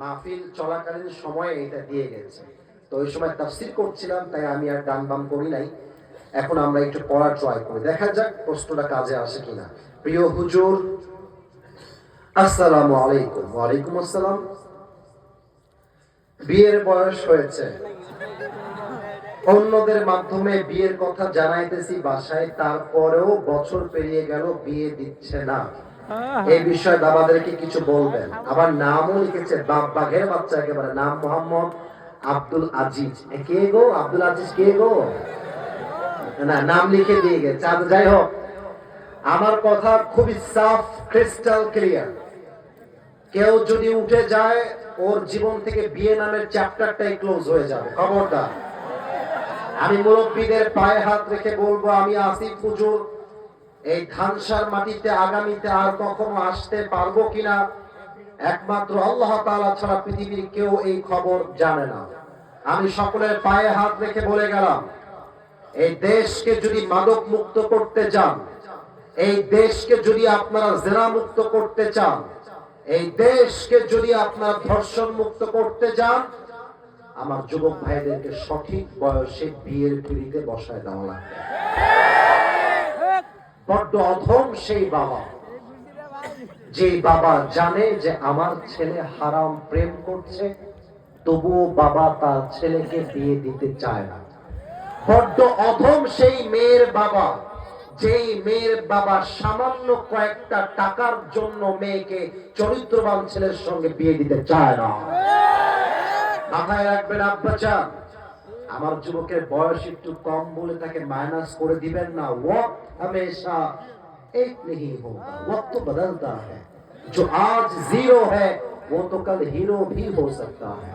মাহফিল চলাকালীন সময়ে এটা দিয়ে গেছে। তো ওই সময় তাফসীর করছিলাম, তাই আমি আর গান বাম করি নাই। এখন আমরা একটু পড়া ট্রাই করি, দেখা যাক প্রশ্নটা কাজে আসে কিনা। প্রিয় হুজুর, আসসালামু আলাইকুম। ওয়ালাইকুম আসসালাম। বিয়ের বয়স হয়েছে, অন্যদের মাধ্যমে বিয়ের কথা জানাইতেছি বাসায়, তারপরেও বছর পেরিয়ে গেল বিয়ে দিচ্ছে না। এই বিষয়ে বাবাদেরকে কিছু বলবেন। আবার নামও লিখেছে, বাঘের বাচ্চা একেবারে, নাম মোহাম্মদ আব্দুল আজিজ। কে গো আব্দুল আজিজ? কে গো? না, নাম লিখে দিয়ে গেছে। যাই হোক, আমার কথা খুবই সাফ, ক্রিস্টাল ক্লিয়ার। কেউ যদি উঠে যায়, ওর জীবন থেকে বিয়ে নামের চ্যাপ্টারটাই ক্লোজ হয়ে যাবে, খবরদার। আমি মুরব্বীদের পায়ে হাত রেখে বলবো, আমি আসিফ হুজুর এই ধানসার মাটিতে আগামীতে আর কখনো আসতে পারবো কিনা একমাত্র আল্লাহ তাআলা ছাড়া পৃথিবীর কেউ এই খবর জানে না। আমি সকলের পায়ে হাত রেখে বলে গেলাম, এই দেশকে যদি মাদক মুক্ত করতে চান, এই দেশকে যদি আপনারা জেনা মুক্ত করতে চান, এই দেশকে যদি আপনারা ধর্ষণ মুক্ত করতে চান, আমার যুবক ভাইদেরকে সঠিক বয়সে বিয়ের পিঁড়িতে বসায় দেওয়া লাগবে। বড্ড অধম সেই বাবা, যে বাবা জানে যে আমার ছেলে হারাম প্রেম করছে, তবুও বাবা তার ছেলেকে বিয়ে দিতে চায় না। বড্ড অধম সেই মেয়ের বাবা, যেই মেয়ের বাবা সামান্য কয়েকটা টাকার জন্য মেয়েকে চরিত্রবান ছেলের সঙ্গে বিয়ে দিতে চায় না। মাথায় রাখবেন আব্বাজান, আমার যুবকের বয়স একটু কম বলে তাকে মাইনাস করে দিবেন না। ওয়াক্ত हमेशा एक नहीं होगा, वक्त बदलता है। जो आज जीरो है वो तो कल हीरो भी हो सकता है।